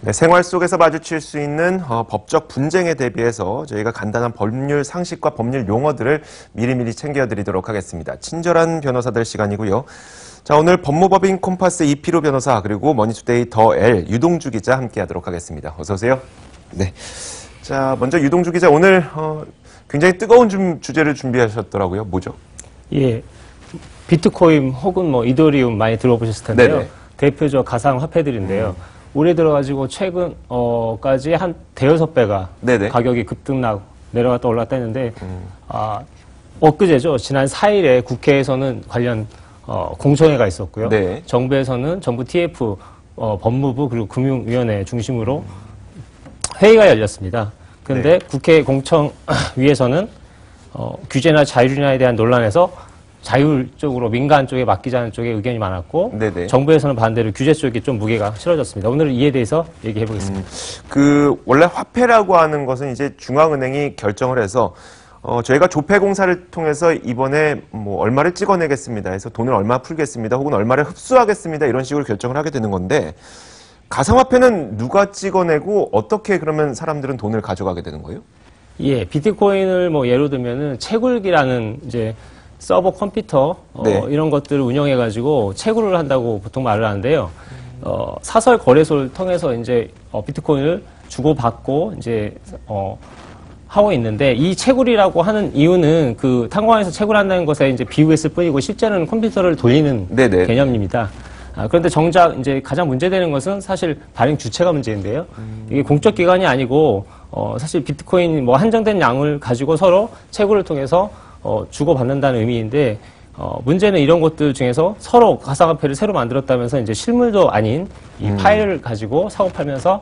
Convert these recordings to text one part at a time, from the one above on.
네, 생활 속에서 마주칠 수 있는 법적 분쟁에 대비해서 저희가 간단한 법률 상식과 법률 용어들을 미리미리 챙겨드리도록 하겠습니다. 친절한 변호사들 시간이고요. 자, 오늘 법무법인 콤파스 이필우 변호사 그리고 머니투데이 더 L 유동주 기자 함께하도록 하겠습니다. 어서 오세요. 네. 자, 먼저 유동주 기자 오늘 굉장히 뜨거운 주제를 준비하셨더라고요. 뭐죠? 예, 비트코인 혹은 뭐 이더리움 많이 들어보셨을 텐데요. 네네. 대표적 가상 화폐들인데요. 올해 들어가지고 최근까지 한 대여섯 배가 네네. 가격이 급등락 내려갔다 올랐다 했는데 엊그제죠. 지난 4일에 국회에서는 관련 공청회가 있었고요. 네. 정부에서는 정부 TF 법무부 그리고 금융위원회 중심으로 회의가 열렸습니다. 그런데 네. 국회 공청위에서는 규제나 자율이나에 대한 논란에서 자율적으로 민간 쪽에 맡기자는 쪽에 의견이 많았고 네네. 정부에서는 반대로 규제 쪽에 좀 무게가 실어졌습니다. 오늘은 이에 대해서 얘기해 보겠습니다. 원래 화폐라고 하는 것은 이제 중앙은행이 결정을 해서 저희가 조폐공사를 통해서 이번에 뭐 얼마를 찍어내겠습니다 해서 돈을 얼마 풀겠습니다 혹은 얼마를 흡수하겠습니다 이런 식으로 결정을 하게 되는 건데 가상화폐는 누가 찍어내고 어떻게 그러면 사람들은 돈을 가져가게 되는 거예요? 예, 비트코인을 뭐 예로 들면은 채굴기라는 이제 서버 컴퓨터 네. 이런 것들을 운영해가지고 채굴을 한다고 보통 말을 하는데요. 사설 거래소를 통해서 이제 비트코인을 주고받고 이제 하고 있는데 이 채굴이라고 하는 이유는 그 탄광에서 채굴한다는 것에 이제 비유했을 뿐이고 실제는 컴퓨터를 돌리는 네네. 개념입니다. 그런데 정작 이제 가장 문제되는 것은 사실 발행 주체가 문제인데요. 이게 공적 기관이 아니고 사실 비트코인 뭐 한정된 양을 가지고 서로 채굴을 통해서 주고받는다는 의미인데, 문제는 이런 것들 중에서 서로 가상화폐를 새로 만들었다면서 이제 실물도 아닌 이 파일을 가지고 사고 팔면서,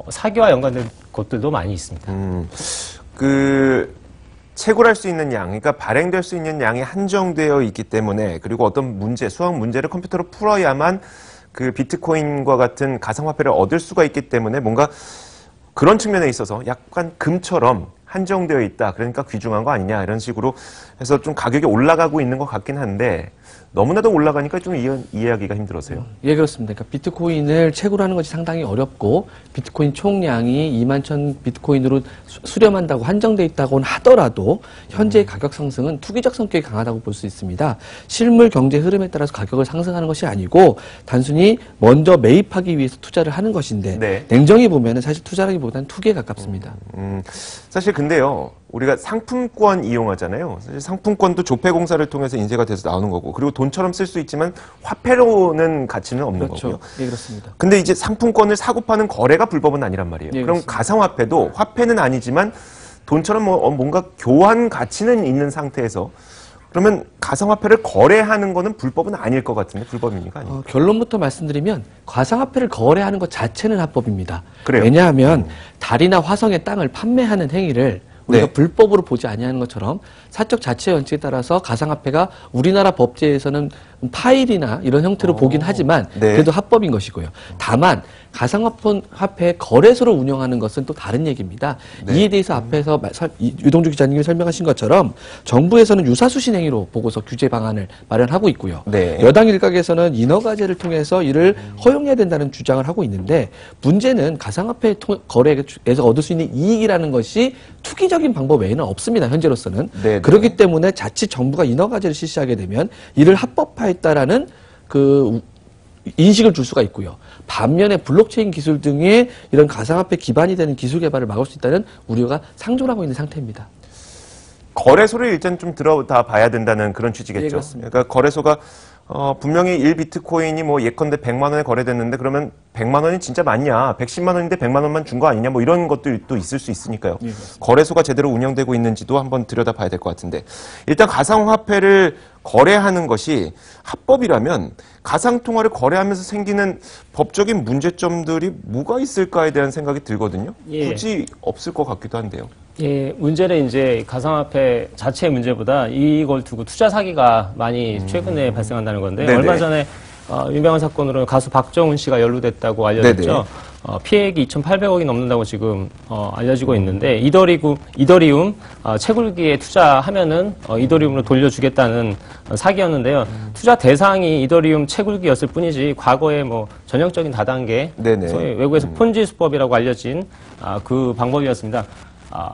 사기와 연관된 것들도 많이 있습니다. 채굴할 수 있는 양, 그러니까 발행될 수 있는 양이 한정되어 있기 때문에 그리고 어떤 문제, 수학 문제를 컴퓨터로 풀어야만 그 비트코인과 같은 가상화폐를 얻을 수가 있기 때문에 뭔가 그런 측면에 있어서 약간 금처럼 한정되어 있다. 그러니까 귀중한 거 아니냐 이런 식으로 해서 좀 가격이 올라가고 있는 것 같긴 한데 너무나도 올라가니까 좀 이해하기가 힘들어서요. 예, 그렇습니다. 그러니까 비트코인을 채굴하는 것이 상당히 어렵고 비트코인 총량이 21,000 비트코인으로 수렴한다고 한정돼 있다고는 하더라도 현재의 가격 상승은 투기적 성격이 강하다고 볼 수 있습니다. 실물 경제 흐름에 따라서 가격을 상승하는 것이 아니고 단순히 먼저 매입하기 위해서 투자를 하는 것인데 네. 냉정히 보면은 사실 투자라기보다는 투기에 가깝습니다. 사실 근데요. 우리가 상품권 이용하잖아요. 사실 상품권도 조폐공사를 통해서 인쇄가 돼서 나오는 거고 그리고 돈처럼 쓸 수 있지만 화폐로는 가치는 없는 그렇죠. 거고요. 예, 그렇습니다. 근데 이제 상품권을 사고 파는 거래가 불법은 아니란 말이에요. 예, 그럼 그렇습니다. 가상화폐도 화폐는 아니지만 돈처럼 뭔가 교환 가치는 있는 상태에서 그러면 가상화폐를 거래하는 거는 불법은 아닐 것 같은데 불법입니까? 결론부터 말씀드리면 가상화폐를 거래하는 것 자체는 합법입니다. 그래요? 왜냐하면 달이나 화성의 땅을 판매하는 행위를 우리가 네. 불법으로 보지 아니하는 것처럼 사적 자체 원칙에 따라서 가상화폐가 우리나라 법제에서는 파일이나 이런 형태로 보긴 하지만 네. 그래도 합법인 것이고요. 다만 가상화폐 거래소를 운영하는 것은 또 다른 얘기입니다. 네. 이에 대해서 앞에서 유동주 기자님이 설명하신 것처럼 정부에서는 유사수신 행위로 보고서 규제 방안을 마련하고 있고요. 네. 여당 일각에서는 인허가제를 통해서 이를 허용해야 된다는 주장을 하고 있는데 문제는 가상화폐 거래에서 얻을 수 있는 이익이라는 것이 투기적인 방법 외에는 없습니다. 현재로서는. 네. 그렇기 때문에 자칫 정부가 인허가제를 실시하게 되면 이를 합법화했다라는 그 인식을 줄 수가 있고요. 반면에 블록체인 기술 등의 이런 가상화폐 기반이 되는 기술 개발을 막을 수 있다는 우려가 상존하고 있는 상태입니다. 거래소를 일단 좀 들어다 봐야 된다는 그런 취지겠죠. 예, 그렇습니다. 그러니까 거래소가 분명히 1비트코인이 뭐 예컨대 100만 원에 거래됐는데 그러면 100만 원이 진짜 맞냐? 110만 원인데 100만 원만 준 거 아니냐? 뭐 이런 것들도 있을 수 있으니까요. 예, 거래소가 제대로 운영되고 있는지도 한번 들여다봐야 될 것 같은데 일단 가상화폐를 거래하는 것이 합법이라면 가상통화를 거래하면서 생기는 법적인 문제점들이 뭐가 있을까에 대한 생각이 들거든요. 예. 굳이 없을 것 같기도 한데요. 예, 문제는 이제 가상화폐 자체의 문제보다 이걸 두고 투자 사기가 많이 최근에 발생한다는 건데 네네. 얼마 전에 유명한 사건으로 가수 박정훈 씨가 연루됐다고 알려졌죠. 피해액이 2,800억이 넘는다고 지금 알려지고 있는데 이더리움 채굴기에 투자하면은 이더리움으로 돌려주겠다는 사기였는데요. 투자 대상이 이더리움 채굴기였을 뿐이지 과거에 뭐 전형적인 다단계 네네. 소위 외국에서 폰지 수법이라고 알려진 그 방법이었습니다.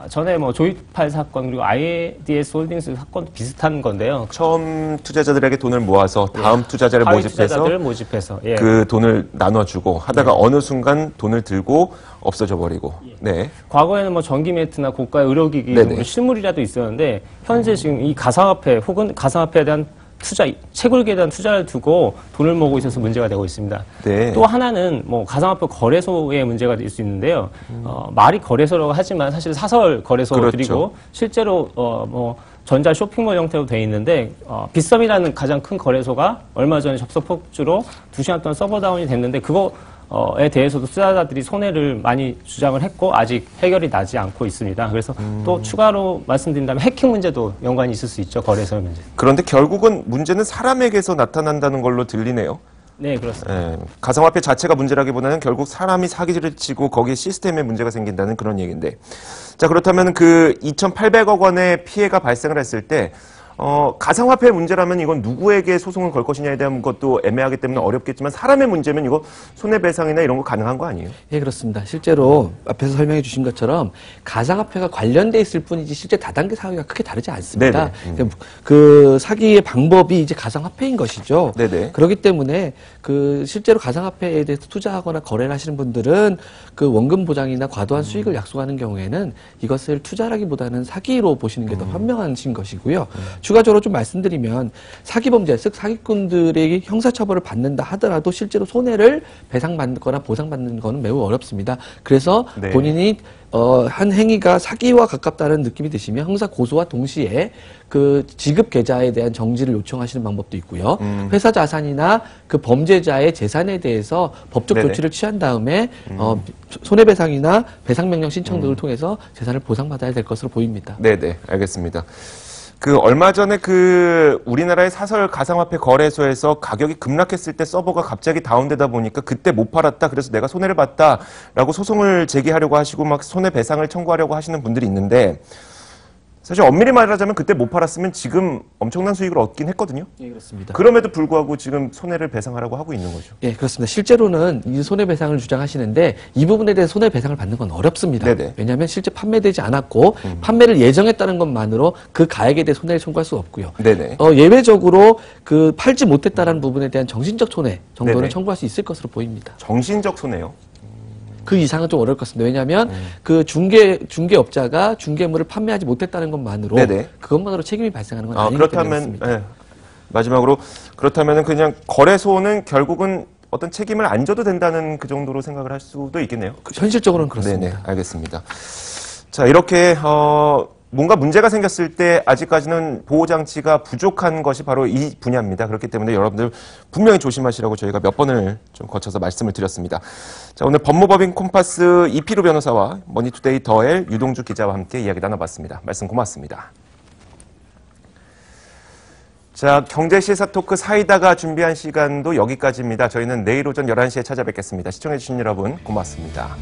전에 뭐 조이팔 사건 그리고 IDS 홀딩스 사건도 비슷한 건데요. 처음 투자자들에게 돈을 모아서 다음 투자자를 하위 모집해서 투자자들을 모집해서 예. 그 돈을 나눠주고 하다가 어느 순간 돈을 들고 없어져 버리고. 네. 과거에는 뭐 전기 매트나 고가의 의료기기 네네. 실물이라도 있었는데 현재 지금 이 가상화폐 혹은 가상화폐에 대한 투자, 채굴기에 대한 투자를 두고 돈을 모으고 있어서 문제가 되고 있습니다. 네. 또 하나는 뭐 가상화폐 거래소의 문제가 될 수 있는데요. 말이 거래소라고 하지만 사실 사설 거래소들이고 그렇죠. 실제로 뭐 전자 쇼핑몰 형태로 돼 있는데 빗썸이라는 가장 큰 거래소가 얼마 전에 접속 폭주로 2시간 동안 서버 다운이 됐는데 그거에 대해서도 투자자들이 손해를 많이 주장을 했고 아직 해결이 나지 않고 있습니다. 그래서 또 추가로 말씀드린다면 해킹 문제도 연관이 있을 수 있죠. 거래소의 문제. 그런데 결국은 문제는 사람에게서 나타난다는 걸로 들리네요. 네, 그렇습니다. 예, 가상화폐 자체가 문제라기보다는 결국 사람이 사기를 치고 거기에 시스템에 문제가 생긴다는 그런 얘기인데. 자, 그렇다면 그 2,800억 원의 피해가 발생을 했을 때 가상화폐의 문제라면 이건 누구에게 소송을 걸 것이냐에 대한 것도 애매하기 때문에 어렵겠지만 사람의 문제면 이거 손해배상이나 이런 거 가능한 거 아니에요? 예, 그렇습니다. 실제로 앞에서 설명해 주신 것처럼 가상화폐가 관련돼 있을 뿐이지 실제 다단계 사기가 크게 다르지 않습니다. 그 사기의 방법이 이제 가상화폐인 것이죠. 네네. 그렇기 때문에 그 실제로 가상화폐에 대해서 투자하거나 거래를 하시는 분들은 그 원금 보장이나 과도한 수익을 약속하는 경우에는 이것을 투자라기보다는 사기로 보시는 게 더 현명하신 것이고요. 추가적으로 좀 말씀드리면 사기범죄, 즉 사기꾼들에게 형사처벌을 받는다 하더라도 실제로 손해를 배상받거나 보상받는 것은 매우 어렵습니다. 그래서 네. 본인이 한 행위가 사기와 가깝다는 느낌이 드시면 형사 고소와 동시에 그 지급 계좌에 대한 정지를 요청하시는 방법도 있고요. 회사 자산이나 그 범죄자의 재산에 대해서 법적 네네. 조치를 취한 다음에 손해배상이나 배상명령 신청 등을 통해서 재산을 보상받아야 될 것으로 보입니다. 네네, 알겠습니다. 그 얼마 전에 그 우리나라의 사설 가상화폐 거래소에서 가격이 급락했을 때 서버가 갑자기 다운되다 보니까 그때 못 팔았다. 그래서 내가 손해를 봤다라고 소송을 제기하려고 하시고 막 손해배상을 청구하려고 하시는 분들이 있는데 사실 엄밀히 말하자면 그때 못 팔았으면 지금 엄청난 수익을 얻긴 했거든요. 예, 그렇습니다. 그럼에도 불구하고 지금 손해를 배상하라고 하고 있는 거죠. 예, 그렇습니다. 실제로는 이 손해배상을 주장하시는데 이 부분에 대해 손해배상을 받는 건 어렵습니다. 네네. 왜냐하면 실제 판매되지 않았고 판매를 예정했다는 것만으로 그 가액에 대해 손해를 청구할 수 없고요. 네네. 예외적으로 그 팔지 못했다는 부분에 대한 정신적 손해 정도는 네네. 청구할 수 있을 것으로 보입니다. 정신적 손해요. 그 이상은 좀 어려울 것 같습니다. 왜냐하면 그 중개업자가 중개물을 판매하지 못했다는 것만으로 네네. 그것만으로 책임이 발생하는 건 아니기 때문에 그렇다면 그렇습니다. 예, 마지막으로 그렇다면은 그냥 거래소는 결국은 어떤 책임을 안 져도 된다는 그 정도로 생각을 할 수도 있겠네요. 현실적으로는 그렇습니다. 네네, 알겠습니다. 자, 이렇게 뭔가 문제가 생겼을 때 아직까지는 보호장치가 부족한 것이 바로 이 분야입니다. 그렇기 때문에 여러분들 분명히 조심하시라고 저희가 몇 번을 좀 거쳐서 말씀을 드렸습니다. 자, 오늘 법무법인 콤파스 이피루 변호사와 머니투데이 더엘 유동주 기자와 함께 이야기 나눠봤습니다. 말씀 고맙습니다. 자, 경제시사 토크 사이다가 준비한 시간도 여기까지입니다. 저희는 내일 오전 11시에 찾아뵙겠습니다. 시청해주신 여러분 고맙습니다.